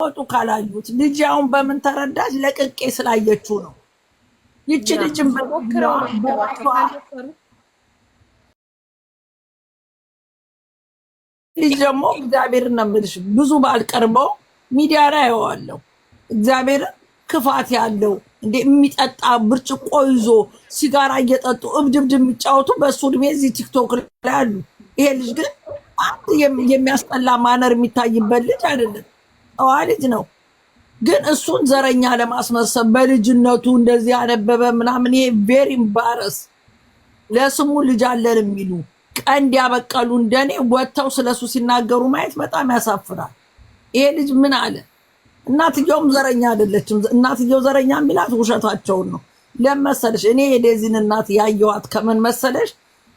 ወጡ ካላዩት ልጅ አሁን በምን ተረዳች? ለቅቄ ስላየችው ነው። ይቺ ልጅም ልጅ ደግሞ እግዚአብሔርን ነው የምልሽ፣ ብዙ ባልቀርበው ሚዲያ ላይ አየዋለሁ። እግዚአብሔር ክፋት ያለው እንደ የሚጠጣ ብርጭቆ ይዞ ሲጋራ እየጠጡ እብድብድ የሚጫወቱ በእሱ እድሜ እዚህ ቲክቶክ ላይ አሉ። ይሄ ልጅ ግን አንድ የሚያስጠላ ማነር የሚታይበት ልጅ አይደለም፣ ጨዋ ልጅ ነው። ግን እሱን ዘረኛ ለማስመሰል በልጅነቱ እንደዚህ ያነበበ ምናምን፣ ይሄ ቬሪ ኢምባረስ። ለስሙ ልጅ አለን የሚሉ ቀንድ ያበቀሉ እንደኔ ወጥተው ስለሱ ሲናገሩ ማየት በጣም ያሳፍራል። ይሄ ልጅ ምን አለ? እናትየውም ዘረኛ አይደለችም። እናትየው ዘረኛ የሚላት ውሸታቸውን ነው። ለመሰለሽ እኔ የዴዚን እናት ያየዋት ከምን መሰለሽ?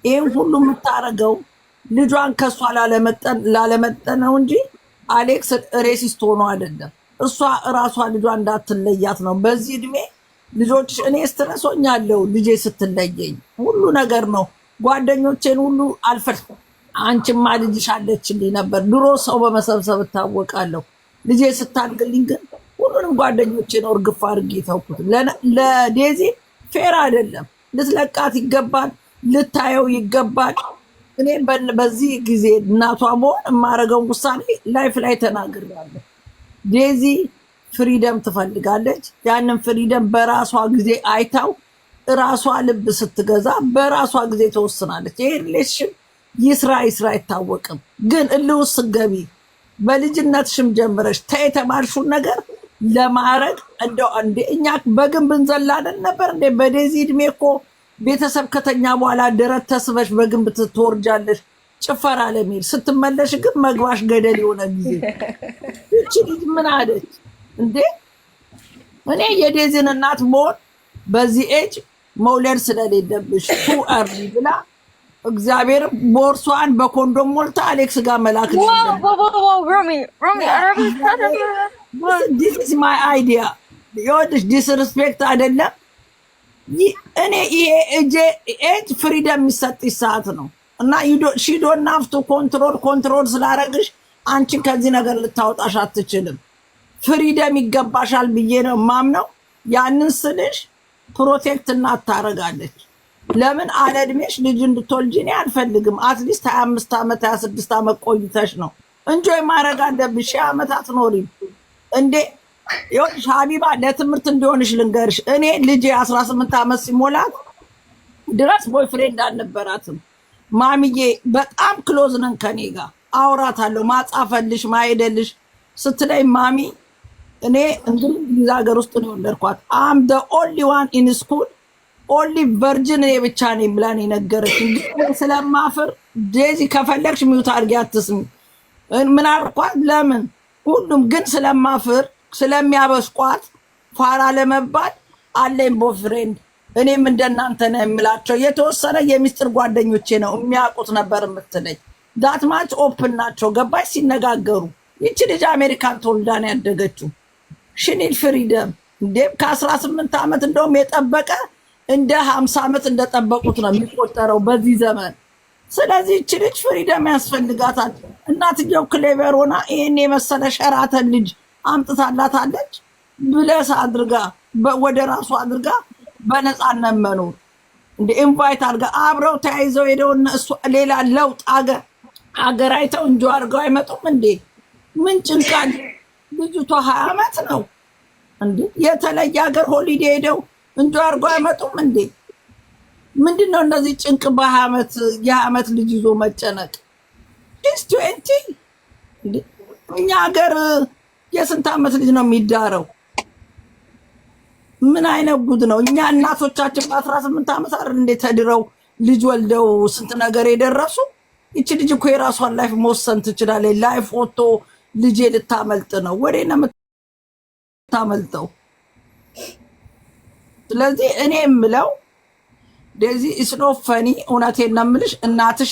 ይሄን ሁሉ የምታረገው ልጇን ከሷ ላለመጠን ነው እንጂ አሌክስ ሬሲስት ሆኖ አይደለም። እሷ እራሷ ልጇ እንዳትለያት ነው። በዚህ እድሜ ልጆች እኔ ስትረሶኛለሁ ልጄ ስትለየኝ ሁሉ ነገር ነው። ጓደኞቼን ሁሉ አልፈል አንቺማ ልጅሽ አለችልኝ ነበር ድሮ ሰው በመሰብሰብ እታወቃለሁ። ልጄ ስታድግልኝ ግን ሁሉንም ጓደኞቼን እርግፍ አድርጌ ተውኩት። ለዴዚ ፌር አይደለም። ልትለቃት ይገባል፣ ልታየው ይገባል። እኔ በዚህ ጊዜ እናቷ መሆን የማደርገውን ውሳኔ ላይፍ ላይ ተናግሬያለሁ። ዴዚ ፍሪደም ትፈልጋለች። ያንን ፍሪደም በራሷ ጊዜ አይታው ራሷ ልብ ስትገዛ በራሷ ጊዜ ተወስናለች። ይሄ ሪሌሽን ይስራ አይታወቅም። ግን እልውስ ገቢ በልጅነትሽም ጀምረሽ ተየተማርሹን ነገር ለማረግ እንደው እንደ እኛ በግንብ እንዘላለን ነበር እንደ በዴዚ እድሜ እኮ ቤተሰብ ከተኛ በኋላ ደረት ተስበሽ በግንብ ትወርጃለሽ ጭፈራ ለሚል ስትመለሽ ግን መግባሽ ገደል የሆነ ጊዜ እቺ ልጅ ምን አለች እንዴ? እኔ የዴዚን እናት መሆን በዚህ ኤጅ መውለድ ስለሌለብሽ ቱ አርሊ ብላ እግዚአብሔር ቦርሷን በኮንዶም ሞልታ አሌክስ ጋር መላክ ነው። this is my idea። ይኸውልሽ ዲስሪስፔክት አይደለም። እኔ ይሄ ኤጅ ፍሪደም የሚሰጥሽ ሰዓት ነው እና ሺ ዶንት ሃቭ ቱ ኮንትሮል ስላረግሽ አንቺን ከዚህ ነገር ልታወጣሽ አትችልም። ፍሪደም ይገባሻል ብዬ ነው ማምነው። ያንን ስልሽ ፕሮቴክት እናት ታረጋለች። ለምን አለድሜሽ ልጅ እንድትወልጂ እኔ አልፈልግም። አትሊስት 25 ዓመት 26 ዓመት ቆይተሽ ነው እንጆይ ማድረግ አለብሽ። 20 ዓመት አትኖሪም እንዴ? ይኸውልሽ ሀቢባ ለትምህርት እንዲሆንሽ ልንገርሽ። እኔ ልጄ 18 ዓመት ሲሞላት ድረስ ቦይፍሬንድ አልነበራትም። ማሚዬ በጣም ክሎዝ ነን ከኔ ጋር አውራታለሁ። ማጻፈልሽ ማሄደልሽ ስትለኝ ማሚ እኔ እንግሊዝ ሀገር ውስጥ ነው የወለድኳት። አም ደ ኦንሊ ዋን ኢን ስኩል ኦንሊ ቨርጅን እኔ ብቻ ነኝ ብላን የነገረችኝ። ግን ስለማፍር ዴዚ ከፈለግሽ ሚውት አድርጊ አትስሚ ምን አልኳት። ለምን ሁሉም ግን ስለማፍር ስለሚያበስቋት ፋራ ለመባል አለኝ ቦይፍሬንድ። እኔም እንደናንተ ነው የምላቸው። የተወሰነ የሚስጥር ጓደኞቼ ነው የሚያውቁት ነበር የምትለኝ። ዳትማች ኦፕን ናቸው ገባሽ ሲነጋገሩ። ይቺ ልጅ አሜሪካን ተወልዳ ነው ያደገችው። ሽኒል ፍሪደም እንዴ ከ18 ዓመት እንደውም የጠበቀ እንደ 50 ዓመት እንደጠበቁት ነው የሚቆጠረው በዚህ ዘመን። ስለዚህ እቺ ልጅ ፍሪደም ያስፈልጋታል። እናትየው ክሌቨር ሆና ይሄን የመሰለ ሸራተን ልጅ አምጥታላታለች። ብለስ አድርጋ ወደ ራሱ አድርጋ በነፃነት መኖር እንደ ኢንቫይት አድርጋ አብረው ተያይዘው ሄደው እነሱ ሌላ ለውጥ አገር አይተው እንጆ አድርገው አይመጡም እንዴ? ምን ጭንቃል? ልጅቷ 20 ዓመት ነው እንዴ? የተለየ ሀገር ሆሊዴ ሄደው እንጆ አድርገው አይመጡም እንዴ? ምንድነው እነዚህ ጭንቅ የ20 ዓመት ልጅ ይዞ መጨነቅ? ዲስ 20 እንዴ እኛ ሀገር የስንት ዓመት ልጅ ነው የሚዳረው? ምን አይነት ጉድ ነው? እኛ እናቶቻችን በ18 ዓመት አይደል እንደ ተድረው ልጅ ወልደው ስንት ነገር የደረሱ። ይቺ ልጅ እኮ የራሷን ላይፍ መወሰን ትችላለች። ላይፍ ኦቶ ልጄ ልታመልጥ ነው ወዴ ነው የምታመልጠው? ስለዚህ እኔ የምለው ዴዚ ኢስኖ ፈኒ እውነቴን ነው የምልሽ። እናትሽ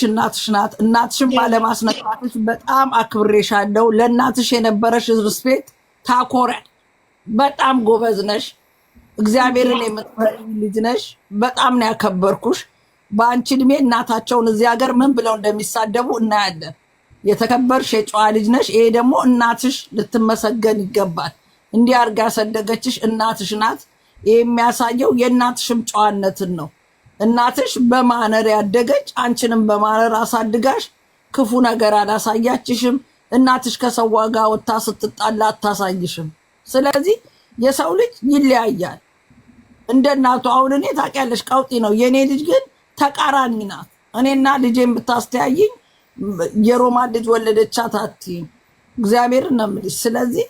ናት። እናትሽን ባለማስነካትሽ በጣም አክብሬሻለሁ። ለእናትሽ የነበረሽ ሪስፔክት ታኮራል። በጣም ጎበዝ ነሽ። እግዚአብሔርን የምትፈሪ ልጅ ነሽ። በጣም ነው ያከበርኩሽ። በአንቺ እድሜ እናታቸውን እዚህ ሀገር ምን ብለው እንደሚሳደቡ እናያለን። የተከበርሽ የጨዋ ልጅ ነሽ። ይሄ ደግሞ እናትሽ ልትመሰገን ይገባል። እንዲህ አድርጋ ያሳደገችሽ እናትሽ ናት። ይሄ የሚያሳየው የእናትሽም ጨዋነትን ነው። እናትሽ በማነር ያደገች፣ አንቺንም በማነር አሳድጋሽ ክፉ ነገር አላሳያችሽም። እናትሽ ከሰው ጋር ወጥታ ስትጣላ አታሳይሽም። ስለዚህ የሰው ልጅ ይለያያል እንደ እናቱ። አሁን እኔ ታውቂያለሽ ቀውጢ ነው፣ የእኔ ልጅ ግን ተቃራኒ ናት። እኔና ልጄን ብታስተያይኝ የሮማን ልጅ ወለደቻት አትይም። እግዚአብሔርን ነው የምልሽ። ስለዚህ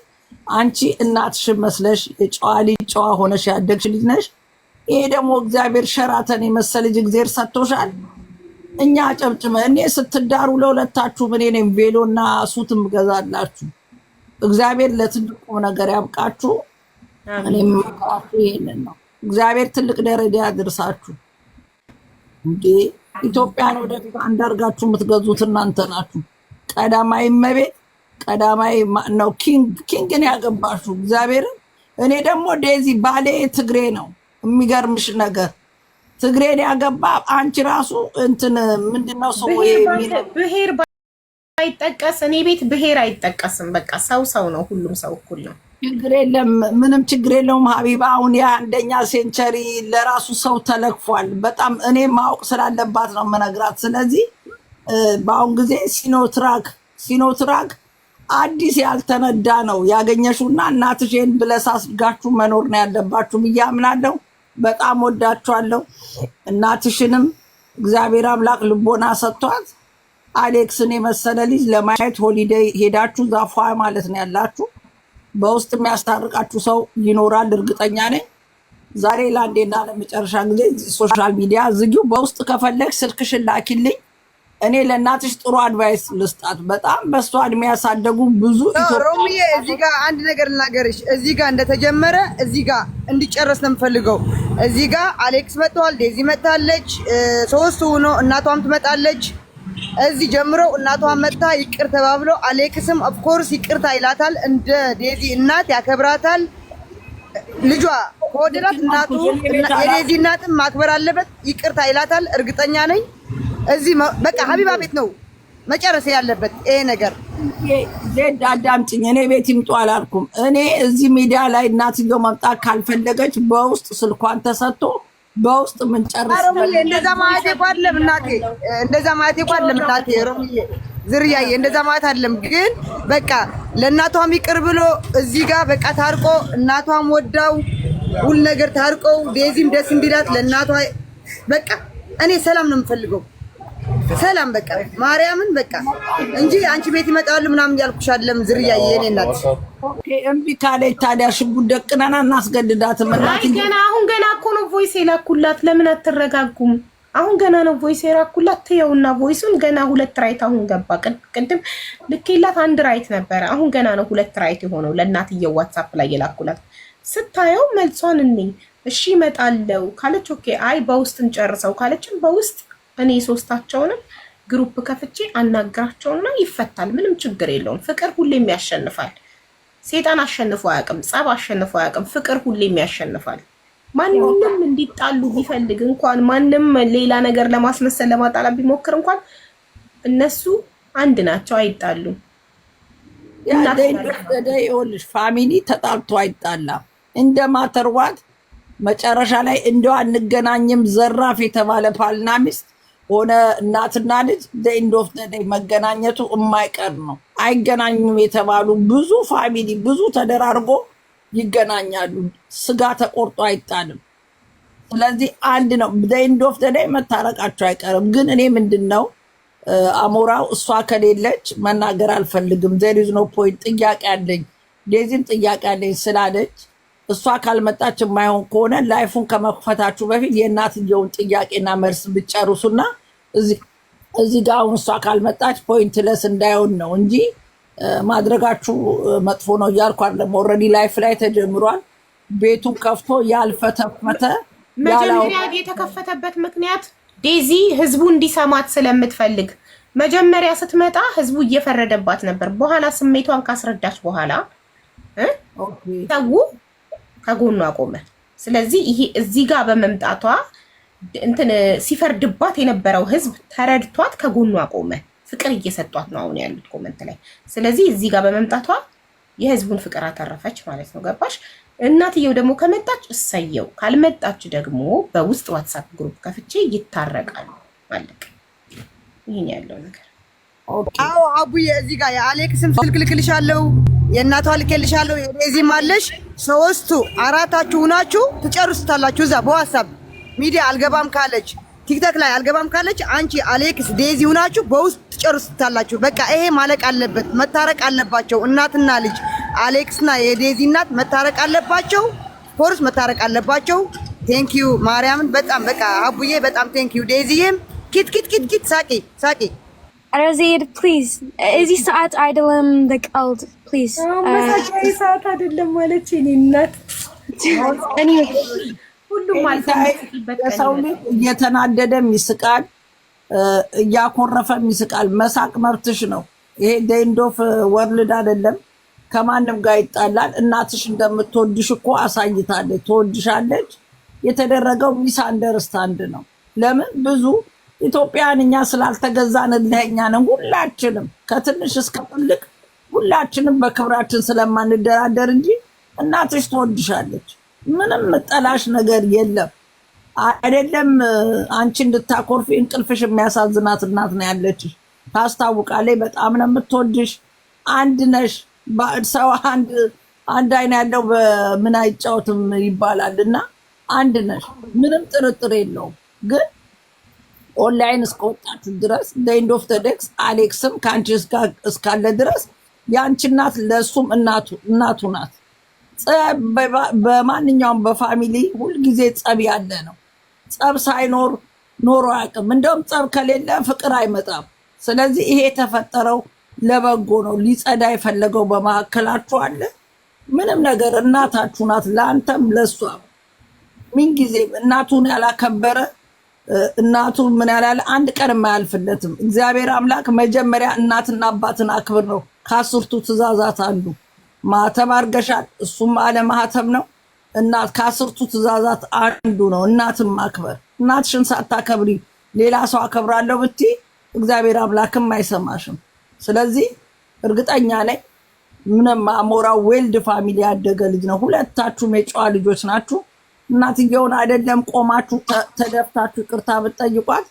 አንቺ እናትሽን መስለሽ የጨዋ ልጅ ጨዋ ሆነሽ ያደግሽ ልጅ ነሽ። ይሄ ደግሞ እግዚአብሔር ሸራተን የመሰለ ልጅ እግዚአብሔር ሰጥቶሻል። እኛ አጨብጭመ እኔ ስትዳሩ ለሁለታችሁ እኔ ነኝ ቬሎና ሱትም ገዛላችሁ። እግዚአብሔር ለትልቁ ነገር ያብቃችሁ። እኔም ማከራችሁ ይሄንን ነው። እግዚአብሔር ትልቅ ደረጃ ያድርሳችሁ። እንዴ ኢትዮጵያን ወደፊት አንዳርጋችሁ የምትገዙት እናንተ ናችሁ። ቀዳማዊ እመቤት ቀዳማዊ ነው ኪንግን ያገባችሁ እግዚአብሔርን። እኔ ደግሞ ዴዚ ባሌ ትግሬ ነው። የሚገርምሽ ነገር ትግሬን ያገባ አንቺ ራሱ እንትን ምንድነው ሰው ብሄር ባይጠቀስ እኔ ቤት ብሄር አይጠቀስም። በቃ ሰው ነው። ሁሉም ሰው እኩል ነው። ችግር የለም፣ ምንም ችግር የለውም ሀቢባ። አሁን የአንደኛ ሴንቸሪ ለራሱ ሰው ተለክፏል። በጣም እኔ ማወቅ ስላለባት ነው የምነግራት። ስለዚህ በአሁን ጊዜ ሲኖትራክ አዲስ ያልተነዳ ነው ያገኘሽውና እናትሽን ብለስ አስጋችሁ መኖር ነው ያለባችሁ ብዬ አምናለሁ። በጣም ወዳችኋለሁ። እናትሽንም እግዚአብሔር አምላክ ልቦና ሰጥቷት አሌክስን የመሰለ ልጅ ለማየት ሆሊዴይ ሄዳችሁ ዛፏ ማለት ነው ያላችሁ። በውስጥ የሚያስታርቃችሁ ሰው ይኖራል እርግጠኛ ነኝ። ዛሬ ለአንዴና ለመጨረሻ ጊዜ ሶሻል ሚዲያ ዝጊው። በውስጥ ከፈለግሽ ስልክሽን ላኪልኝ። እኔ ለእናትሽ ጥሩ አድቫይስ ልስጣት። በጣም በሷ እድሜ ያሳደጉ ብዙ ሮሚዬ፣ እዚህ ጋር አንድ ነገር ልናገርሽ። እዚህ ጋር እንደተጀመረ እዚህ ጋር እንዲጨረስ ነው የምፈልገው። እዚህ ጋር አሌክስ መጥቷል፣ ዴዚ መጥታለች፣ ሶስቱ ሆኖ እናቷም ትመጣለች። እዚህ ጀምሮ እናቷን መጥታ ይቅር ተባብሎ አሌክስም ኦፍኮርስ ይቅርታ ይላታል። እንደ ዴዚ እናት ያከብራታል። ልጇ ከወደዳት እናቱ የዴዚ እናትም ማክበር አለበት። ይቅርታ ይላታል። እርግጠኛ ነኝ። እዚህ በቃ ሀቢባ ቤት ነው መጨረስ ያለበት ይሄ ነገር። ዜድ አዳምጪኝ። እኔ ቤት ይምጡ አላልኩም። እኔ እዚህ ሚዲያ ላይ እናትየው መምጣት ካልፈለገች በውስጥ ስልኳን ተሰጥቶ በውስጥ ምን ጨርስ። እንደዛ ማለት አይደለም እናቴ፣ እንደዛ ማለት አይደለም እናቴ። ሮሚዬ ዝርያዬ እንደዛ ማለት አይደለም። ግን በቃ ለእናቷም ይቅር ብሎ እዚህ ጋር በቃ ታርቆ እናቷም ወዳው ሁሉ ነገር ታርቀው ዴዚም ደስ እንዲላት ለእናቷ በቃ እኔ ሰላም ነው የምፈልገው። ሰላም በቃ ማርያምን በቃ እንጂ አንቺ ቤት ይመጣሉ ምናምን ያልኩሽ አይደለም። ዝርያዬ የኔ እናት ኦኬ። እምቢ ካለች ታዲያ ሽጉጥ ደቅነና እናስገድዳትም። እናት ገና አሁን ገና እኮ ነው ቮይስ የላኩላት። ለምን አትረጋጉም? አሁን ገና ነው ቮይስ የላኩላት። ተየውና ቮይሱን ገና 2 ራይት አሁን ገባ። ቅድም ልኬላት 1 ራይት ነበረ። አሁን ገና ነው 2 ራይት የሆነው። ለእናትየው ዋትስአፕ ላይ የላኩላት ስታየው መልሷን እሺ እመጣለሁ ካለች ኦኬ፣ አይ በውስጥ እንጨርሰው ካለችም በውስጥ እኔ ሶስታቸውንም ግሩፕ ከፍቼ አናግራቸውና ይፈታል። ምንም ችግር የለውም። ፍቅር ሁሌም ያሸንፋል። ሴጣን አሸንፎ አያውቅም። ጸብ አሸንፎ አያውቅም። ፍቅር ሁሌም ያሸንፋል። ማንንም እንዲጣሉ ቢፈልግ እንኳን ማንም ሌላ ነገር ለማስመሰል ለማጣላት ቢሞክር እንኳን እነሱ አንድ ናቸው፣ አይጣሉም። ይኸውልሽ ፋሚሊ ተጣልቶ አይጣላም። እንደማተርዋት መጨረሻ ላይ እንደው አንገናኝም ዘራፍ የተባለ ባልና ሚስት ሆነ እናትና ልጅ ኤንድ ኦፍ ዘ ዴይ መገናኘቱ የማይቀር ነው። አይገናኙም የተባሉ ብዙ ፋሚሊ ብዙ ተደራርጎ ይገናኛሉ። ስጋ ተቆርጦ አይጣልም። ስለዚህ አንድ ነው። ኤንድ ኦፍ ዘ ዴይ መታረቃቸው አይቀርም። ግን እኔ ምንድነው አሞራው እሷ ከሌለች መናገር አልፈልግም። ዜር ኢዝ ኖ ፖይንት። ጥያቄ አለኝ፣ ዴዚም ጥያቄ አለኝ ስላለች እሷ ካልመጣች የማይሆን ከሆነ ላይፉን ከመክፈታችሁ በፊት የእናትየውን ጥያቄና መልስ ብጨርሱና እዚህ ጋር አሁን እሷ ካልመጣች ፖይንትለስ እንዳይሆን ነው እንጂ ማድረጋችሁ መጥፎ ነው እያልኩ አይደለም። ኦልሬዲ ላይፍ ላይ ተጀምሯል። ቤቱን ከፍቶ ያልፈተፈተ መጀመሪያ የተከፈተበት ምክንያት ዴዚ ህዝቡ እንዲሰማት ስለምትፈልግ መጀመሪያ ስትመጣ ህዝቡ እየፈረደባት ነበር። በኋላ ስሜቷን ካስረዳች በኋላ ሰው ከጎኗ ቆመ። ስለዚህ ይሄ እዚህ ጋር በመምጣቷ እንትን ሲፈርድባት የነበረው ህዝብ ተረድቷት ከጎኗ ቆመ። ፍቅር እየሰጧት ነው አሁን ያሉት ኮመንት ላይ። ስለዚህ እዚህ ጋር በመምጣቷ የህዝቡን ፍቅር አተረፈች ማለት ነው። ገባሽ? እናትየው ደግሞ ከመጣች እሰየው፣ ካልመጣች ደግሞ በውስጥ ዋትሳፕ ግሩፕ ከፍቼ ይታረቃሉ ማለት ይሄን ያለው ነገር። አዎ አቡዬ እዚህ ጋር የአሌክስም ስልክ ልክልሻለሁ፣ የእናቷ ልክልሻለሁ፣ የዴዚም አለሽ። ሶስቱ አራታችሁ ሁናችሁ ትጨርሱታላችሁ። እዛ በዋትሳፕ ሚዲያ አልገባም ካለች ቲክቶክ ላይ አልገባም ካለች አንቺ አሌክስ ዴዚ ሁናችሁ በውስጥ ትጨርሱታላችሁ። በቃ ይሄ ማለቅ አለበት፣ መታረቅ አለባቸው። እናትና ልጅ አሌክስና የዴዚ እናት መታረቅ አለባቸው። ፎርስ መታረቅ አለባቸው። ቴንክ ዩ ማርያምን በጣም በቃ አቡዬ በጣም ቴንክ ዩ። ዴዚዬም ኪት ኪት ኪት ኪት ሳቂ ሳቂ። አረዜድ ፕሊዝ እዚህ ሰዓት አይደለም ለቀልድ ፕሊዝ። መሳቂያ ሰዓት አይደለም ማለት እኔ እናት ሁሉም ማለት ሰው ልጅ እየተናደደም ይስቃል፣ እያኮረፈም ይስቃል። መሳቅ መብትሽ ነው። ይሄ ደንዶፍ ወርልድ አይደለም። ከማንም ጋር ይጣላል። እናትሽ እንደምትወድሽ እኮ አሳይታለች፣ ትወድሻለች። የተደረገው ሚስ አንደርስታንድ ነው። ለምን ብዙ ኢትዮጵያን እኛ ስላልተገዛንልህ ነን። ሁላችንም ከትንሽ እስከ ትልቅ ሁላችንም በክብራችን ስለማንደራደር እንጂ እናትሽ ትወድሻለች። ምንም ጠላሽ ነገር የለም። አይደለም አንቺ እንድታኮርፊ እንቅልፍሽ የሚያሳዝናት እናት ነው ያለችሽ። ታስታውቃለች። በጣም ነው የምትወድሽ። አንድ ነሽ። ሰው አንድ አይን ያለው በምን አይጫወትም ይባላል እና አንድ ነሽ። ምንም ጥርጥር የለውም። ግን ኦንላይን እስከወጣችሁ ድረስ ኤንድ ኦፍ ዘ ዴይ አሌክስም ከአንቺ እስካለ ድረስ የአንቺ እናት ለእሱም እናቱ ናት። በማንኛውም በፋሚሊ ሁልጊዜ ጸብ ያለ ነው። ጸብ ሳይኖር ኖሮ አያውቅም። እንደውም ጸብ ከሌለ ፍቅር አይመጣም። ስለዚህ ይሄ የተፈጠረው ለበጎ ነው። ሊጸዳ የፈለገው በመካከላችሁ አለ። ምንም ነገር እናታችሁ ናት፣ ለአንተም ለእሷም። ምንጊዜም እናቱን ያላከበረ እናቱ ምን ያላለ አንድ ቀን የማያልፍለትም። እግዚአብሔር አምላክ መጀመሪያ እናትና አባትን አክብር ነው ከአስርቱ ትእዛዛት አንዱ። ማተብ አድርገሻል፣ እሱም አለ ማህተብ ነው። እናት ከአስርቱ ትእዛዛት አንዱ ነው እናትን ማክበር። እናትሽን ሳታከብሪ ሌላ ሰው አከብራለሁ ብትይ እግዚአብሔር አምላክም አይሰማሽም። ስለዚህ እርግጠኛ ነኝ ምንም አሞራው ዌልድ ፋሚሊ ያደገ ልጅ ነው። ሁለታችሁም የጨዋ ልጆች ናችሁ። እናትየውን አይደለም ቆማችሁ ተደፍታችሁ ይቅርታ ብትጠይቋት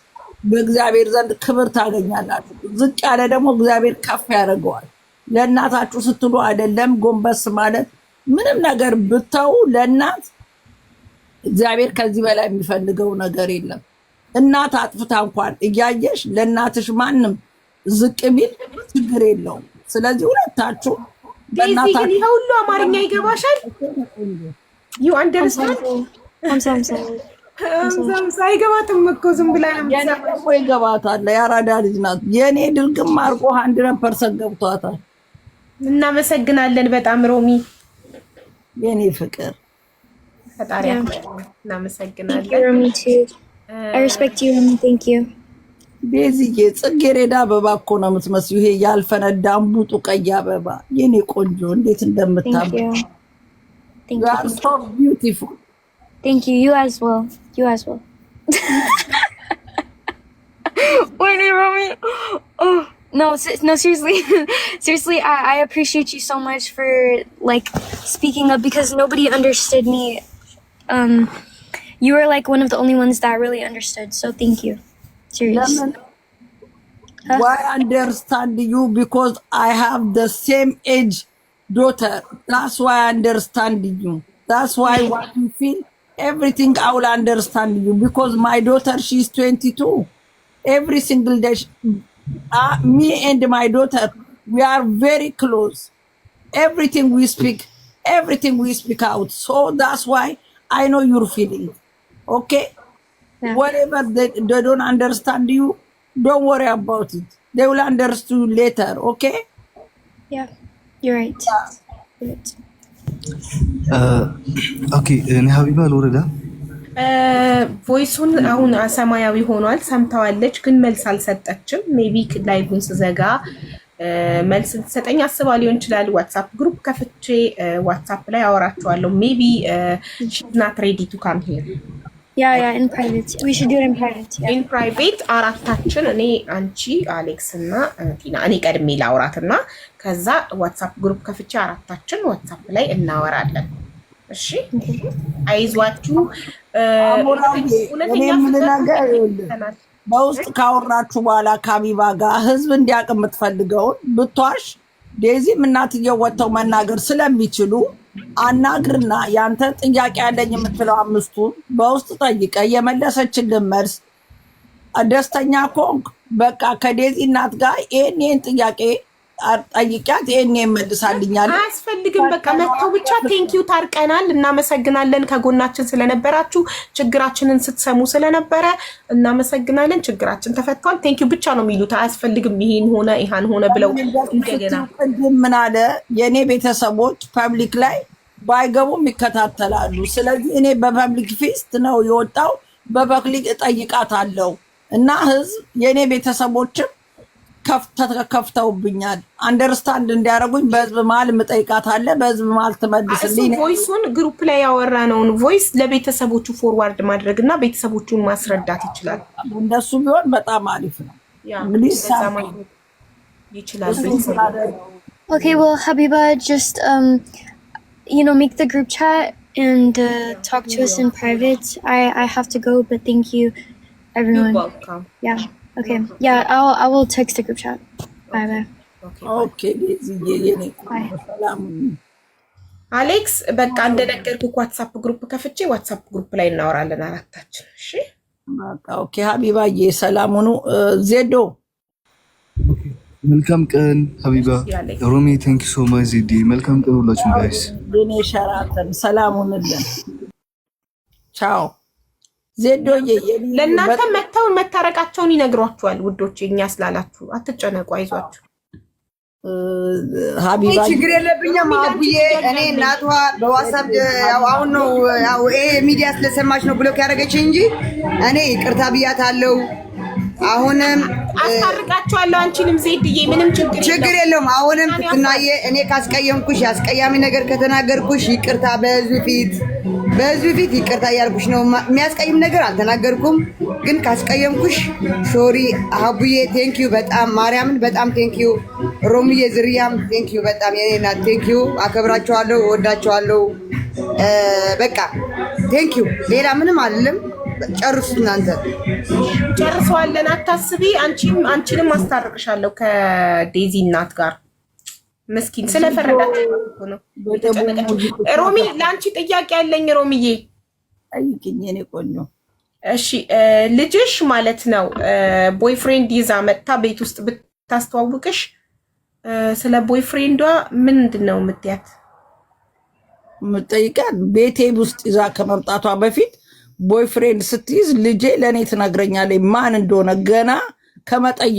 በእግዚአብሔር ዘንድ ክብር ታገኛላችሁ። ዝቅ ያለ ደግሞ እግዚአብሔር ከፍ ያደርገዋል። ለእናታችሁ ስትሉ አይደለም ጎንበስ ማለት ምንም ነገር ብተው ለእናት እግዚአብሔር ከዚህ በላይ የሚፈልገው ነገር የለም። እናት አጥፍታ እንኳን እያየሽ ለእናትሽ ማንም ዝቅ ቢል ችግር የለውም። ስለዚህ ሁለታችሁ በእናታችሁ ይሄ ሁሉ አማርኛ ይገባሻል? ዩ አንደርስታንድ? ሳይገባትም እኮ ዝም ብላ ነው የምትሰማው። ይገባታል። የአራዳ ልጅ ናት። የእኔ ድርግም አድርጎ 100% ገብቷታል። እናመሰግናለን በጣም ሮሚ፣ የኔ ፍቅር ፈጣሪ እናመሰግናለን። I respect you, Romy. Thank you. ቤዚዬ ጽጌረዳ አበባ እኮ ነው የምትመስዩ። ይሄ ያልፈነዳ እምቡጡ ቀይ አበባ የኔ ቆንጆ እንዴት እንደምታምር። Thank you are so beautiful. Thank you. You as well. You as well. Wait, Romy. Oh. No, seriously. Seriously, I appreciate you so much for like speaking up because nobody understood me. You were like one of the only ones that really understood. So thank you. Serious. Huh? Why understand you? Because I have the same age daughter. That's why I understand you. That's why what you feel, everything I will understand you. Because my daughter, she's 22. Every single day, me and my daughter, we are very close. Everything we speak out. So that's why I know your feeling. Okay? Yeah. Whatever they don't understand you, don't worry about it. They will understand you later. Okay? Yeah, you're right. Okay, እኔ ሀቢባ ልወረዳ ቮይሱን አሁን ሰማያዊ ሆኗል። ሰምታዋለች ግን መልስ አልሰጠችም። ሜቢ ላይቭን ስዘጋ መልስ ልትሰጠኝ አስባ ሊሆን ይችላል። ዋትስአፕ ግሩፕ ከፍቼ ዋትስአፕ ላይ አወራቸዋለሁ። ሜቢ ሺዝ ናት ሬዲ ቱ ካም ሄር Yeah, in private. We should do it in private. Yeah. In private አራታችን እኔ አንቺ አሌክስ እና ቲና እኔ ቀድሜ ላውራትና ከዛ ዋትስአፕ ግሩፕ ከፍቼ አራታችን ዋትስአፕ ላይ እናወራለን። እሺ አይዟችሁ። እኔ ምን ነገር በውስጥ ካወራችሁ በኋላ ከሀቢባ ጋር ህዝብ እንዲያውቅ የምትፈልገውን ብቷሽ ዴዚም እናትየው ወጥተው መናገር ስለሚችሉ አናግርና ያንተ ጥያቄ ያለኝ የምትለው አምስቱን በውስጥ ጠይቀ የመለሰችልን መልስ ደስተኛ ኮንክ በቃ ከዴዚ እናት ጋር ይሄን ጥያቄ ጠይቂያት ይሄን መልሳልኛል። አያስፈልግም በቃ መተው ብቻ ቴንኪው ታርቀናል፣ እናመሰግናለን ከጎናችን ስለነበራችሁ ችግራችንን ስትሰሙ ስለነበረ እናመሰግናለን፣ ችግራችን ተፈቷል ቴንኪው ብቻ ነው የሚሉት። አያስፈልግም ይሄን ሆነ ብለው እንደገና ምን አለ የኔ ቤተሰቦች ፐብሊክ ላይ ባይገቡም ይከታተላሉ። ስለዚህ እኔ በፐብሊክ ፊስት ነው የወጣው በፐብሊክ እጠይቃታለሁ እና ህዝብ የኔ ቤተሰቦችም ከፍተውብኛል አንደርስታንድ እንዲያደርጉኝ በህዝብ መሀል ምጠይቃት አለ በህዝብ መሀል ትመልስልኝ። ቮይሱን ግሩፕ ላይ ያወራነውን ቮይስ ለቤተሰቦቹ ፎርዋርድ ማድረግና ቤተሰቦቹን ማስረዳት ይችላል። እንደሱ ቢሆን በጣም አሪፍ ነው። እንግዲህ ይችላል። Okay, well, Habiba, just make the group chat and talk to us in private. I have to go, but thank you, everyone. You're welcome. Yeah. Okay. Yeah, I will text the group chat. Bye. Okay. Bye. አሌክስ በቃ እንደነገርኩ ዋትስአፕ ግሩፕ ከፍቼ ዋትስአፕ ግሩፕ ላይ እናወራለን አራታችን። እሺ በቃ ኦኬ። ሀቢባዬ ሰላም ሁኑ። ዜዶ መልካም ቀን። ሀቢባ ሮሚ ቴንክ ዩ ሶ ማች። ዜዲ መልካም ቀን ሁላችሁም ጋይስ። የኔ ሸራተን ሰላም ሁኑልን። ቻው ዜዶዬ። ለእናንተ መተው መታረቃቸውን ይነግሯችኋል ውዶቼ። እኛ ስላላችሁ አትጨነቁ፣ አይዟችሁ። ሀቢባ ችግር የለብኝም አቡዬ። እኔ እናቷ በዋትስአፕ ያው አሁን ነው ያው ሚዲያ ስለሰማች ነው ብሎክ ያደረገችኝ እንጂ እኔ ይቅርታ ብያታለሁ። አሁንም አስታርቃችኋለሁ። አንቺንም ዜድዬ ምንም ችግር የለውም። አሁንም ትናየ እኔ ካስቀየምኩሽ ያስቀያሚ ነገር ከተናገርኩሽ ይቅርታ በህዝብ ፊት ይቅርታ እያልኩሽ ነው። የሚያስቀይም ነገር አልተናገርኩም፣ ግን ካስቀየምኩሽ ሶሪ። አቡዬ ቴንኪዩ በጣም ማርያምን በጣም ቴንኪዩ። ሮሚዬ ዝርያም ቴንኪዩ በጣም የኔ ናት። ቴንኪዩ አከብራቸዋለሁ፣ እወዳቸዋለሁ። በቃ ቴንኪዩ። ሌላ ምንም አይደለም። ጨርሱት እናንተ። ጨርሰዋለን፣ አታስቢ። አንቺንም አስታርቅሻለሁ ከዴዚ እናት ጋር። ምስኪን ስለፈረዳችሁ ነው። ሮሚ ለአንቺ ጥያቄ ያለኝ ሮሚዬ። ጠይቅኝ የኔ ቆንጆ። እሺ ልጅሽ ማለት ነው ቦይፍሬንድ ይዛ መጥታ ቤት ውስጥ ብታስተዋውቅሽ ስለ ቦይፍሬንዷ ምንድን ነው የምትያት? የምጠይቃት ቤቴ ውስጥ ይዛ ከመምጣቷ በፊት ቦይፍሬንድ ስትይዝ ልጄ ለእኔ ትነግረኛለች ማን እንደሆነ ገና ከመጠየቅ